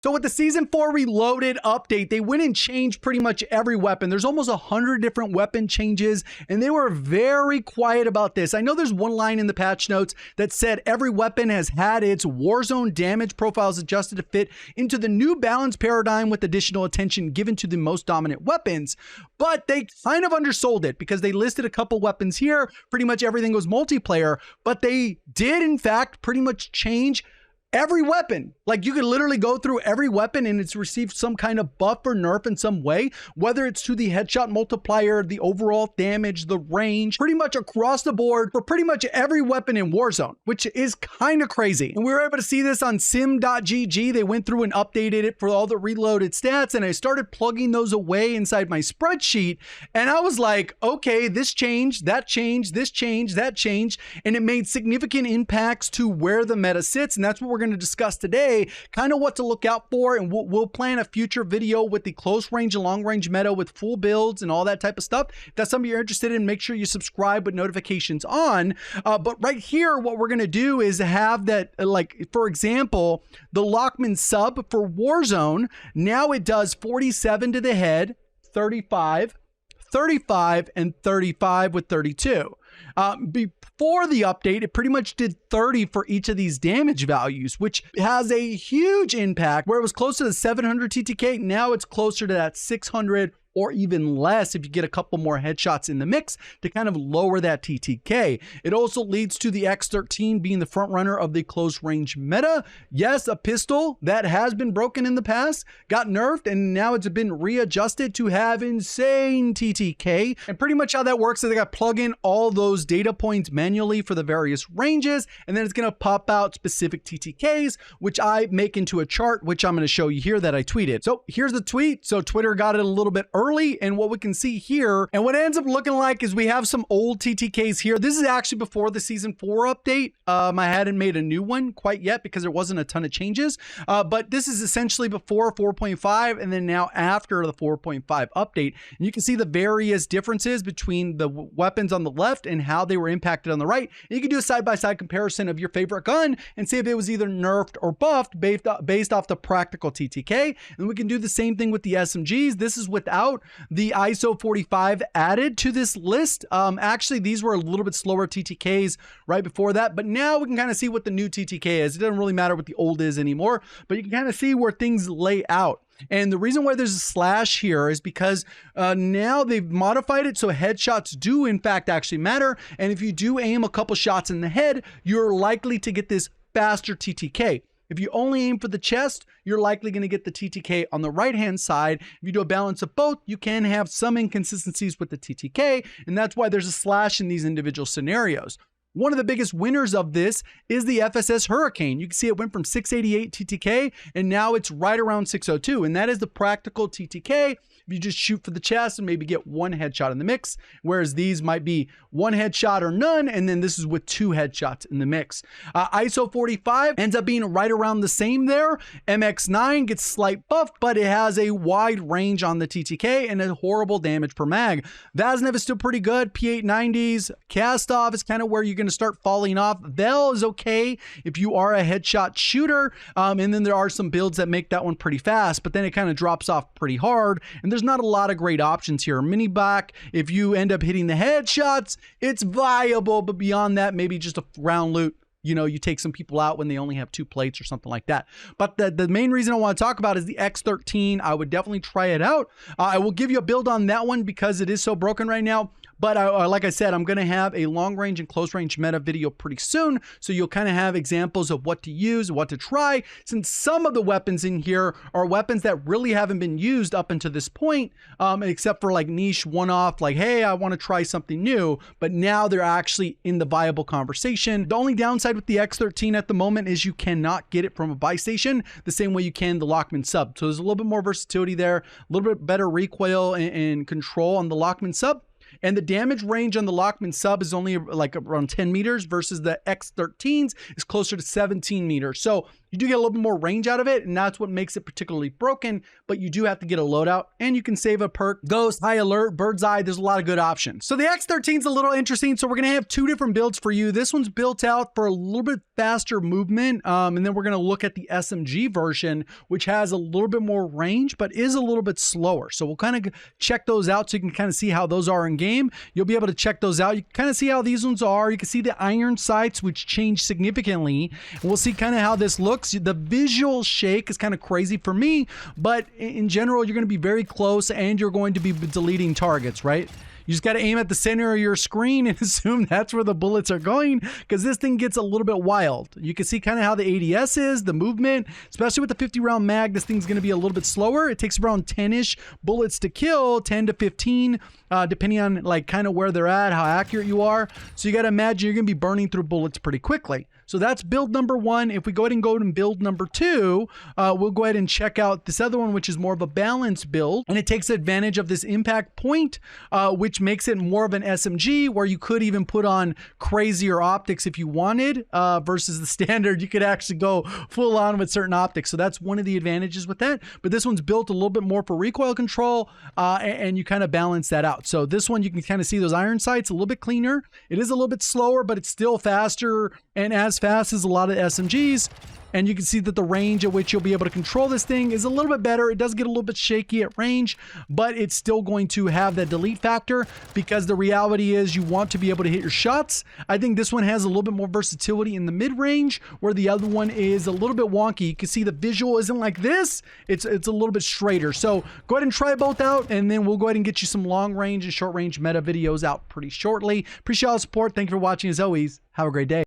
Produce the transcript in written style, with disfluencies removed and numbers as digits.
So with the Season 4 Reloaded update, they went and changed pretty much every weapon. There's almost 100 different weapon changes, and they were very quiet about this. I know there's one line in the patch notes that said every weapon has had its Warzone damage profiles adjusted to fit into the new balance paradigm with additional attention given to the most dominant weapons, but they kind of undersold it because they listed a couple weapons here. Pretty much everything was multiplayer, but they did in fact pretty much change every weapon. Like, you could literally go through every weapon and it's received some kind of buff or nerf in some way, whether it's to the headshot multiplier, the overall damage, the range, pretty much across the board for pretty much every weapon in Warzone, which is kind of crazy. And we were able to see this on sim.gg. They went through and updated it for all the reloaded stats, and I started plugging those away inside my spreadsheet. And I was like, okay, this changed, that changed, this changed, that changed, and it made significant impacts to where the meta sits. And that's what we're going to discuss today, kind of what to look out for, and we'll plan a future video with the close range and long range meta with full builds and all that type of stuff. If that's something you're interested in, make sure you subscribe with notifications on. But right here, what we're going to do is have that, like, for example, the Lockman sub for Warzone, now it does 47 to the head, 35, 35, and 35 with 32. Before the update, it pretty much did 30 for each of these damage values, which has a huge impact. Where it was closer to 700 TTK, now it's closer to that 600 or even less if you get a couple more headshots in the mix to kind of lower that TTK. It also leads to the X13 being the front runner of the close range meta. Yes, a pistol that has been broken in the past got nerfed, and now it's been readjusted to have insane TTK. And pretty much how that works is they got to plug in all those data points manually for the various ranges, and then it's going to pop out specific TTKs, which I make into a chart, which I'm going to show you here that I tweeted. So here's the tweet. So Twitter got it a little bit early, and what we can see here, and what it ends up looking like is we have some old TTKs here. This is actually before the Season 4 update. I hadn't made a new one quite yet because there wasn't a ton of changes, but this is essentially before 4.5 and then now after the 4.5 update. And you can see the various differences between the weapons on the left and how they were impacted on the right. And you can do a side-by-side comparison of your favorite gun and see if it was either nerfed or buffed based off the practical TTK. And we can do the same thing with the SMGs. This is without the ISO 45 added to this list. Actually, these were a little bit slower TTKs right before that, but now we can kind of see what the new TTK is. It doesn't really matter what the old is anymore, but you can kind of see where things lay out. And the reason why there's a slash here is because now they've modified it so headshots do in fact actually matter. And if you do aim a couple shots in the head, you're likely to get this faster TTK. If you only aim for the chest, you're likely going to get the TTK on the right-hand side. If you do a balance of both, you can have some inconsistencies with the TTK, and that's why there's a slash in these individual scenarios. One of the biggest winners of this is the FSS Hurricane. You can see it went from 688 TTK, and now it's right around 602, and that is the practical TTK. You just shoot for the chest and maybe get one headshot in the mix, whereas these might be one headshot or none, and then this is with two headshots in the mix. ISO 45 ends up being right around the same there. MX9 gets slight buff, but it has a wide range on the TTK and a horrible damage per mag. Vaznev is still pretty good. P890s, Kastov is kind of where you're going to start falling off. Vel is okay if you are a headshot shooter, and then there are some builds that make that one pretty fast, but then it kind of drops off pretty hard, and there's not a lot of great options here. Mini-Bach, if you end up hitting the headshots, it's viable, but beyond that, maybe just a round loot. You know, you take some people out when they only have 2 plates or something like that. But the main reason I want to talk about is the X13. I would definitely try it out. I will give you a build on that one because it is so broken right now. But like I said, I'm going to have a long range and close range meta video pretty soon. So you'll kind of have examples of what to use, what to try, since some of the weapons in here are weapons that really haven't been used up until this point, except for like niche one-off, like, hey, I want to try something new. But now they're actually in the viable conversation. The only downside with the X13 at the moment is you cannot get it from a buy station the same way you can the Lockman sub. So there's a little bit more versatility there, a little bit better recoil and control on the Lockman sub. And the damage range on the Lockman sub is only like around 10 meters versus the X13s is closer to 17 meters. So You do get a little bit more range out of it, and that's what makes it particularly broken, but you do have to get a loadout, and you can save a perk, Ghost, High Alert, Bird's Eye. There's a lot of good options. So the X13 is a little interesting, so we're going to have two different builds for you. This one's built out for a little bit faster movement, and then we're going to look at the SMG version, which has a little bit more range, but is a little bit slower. So we'll kind of check those out so you can kind of see how those are in game. You'll be able to check those out. You can kind of see how these ones are. You can see the iron sights, which change significantly. And we'll see kind of how this looks. The visual shake is kind of crazy for me, but in general, you're going to be very close and you're going to be deleting targets, right? You just got to aim at the center of your screen and assume that's where the bullets are going, because this thing gets a little bit wild. You can see kind of how the ADS is, the movement, especially with the 50 round mag. This thing's going to be a little bit slower. It takes around 10-ish bullets to kill, 10 to 15, depending on like kind of where they're at, how accurate you are. So you got to imagine you're going to be burning through bullets pretty quickly. So that's build number one. If we go ahead and go and build number two, we'll go ahead and check out this other one, which is more of a balanced build. And it takes advantage of this impact point, which makes it more of an SMG, where you could even put on crazier optics if you wanted, versus the standard. You could actually go full on with certain optics. So that's one of the advantages with that. But this one's built a little bit more for recoil control, and you kind of balance that out. So this one, you can kind of see those iron sights a little bit cleaner. It is a little bit slower, but it's still faster and as fast as a lot of SMGs. And you can see that the range at which you'll be able to control this thing is a little bit better. It does get a little bit shaky at range, but it's still going to have that delete factor, because the reality is you want to be able to hit your shots. I think this one has a little bit more versatility in the mid-range, where the other one is a little bit wonky. You can see the visual isn't like this. It's a little bit straighter. So go ahead and try both out, and then we'll go ahead and get you some long range and short range meta videos out pretty shortly. Appreciate all the support. Thank you for watching. As always, have a great day.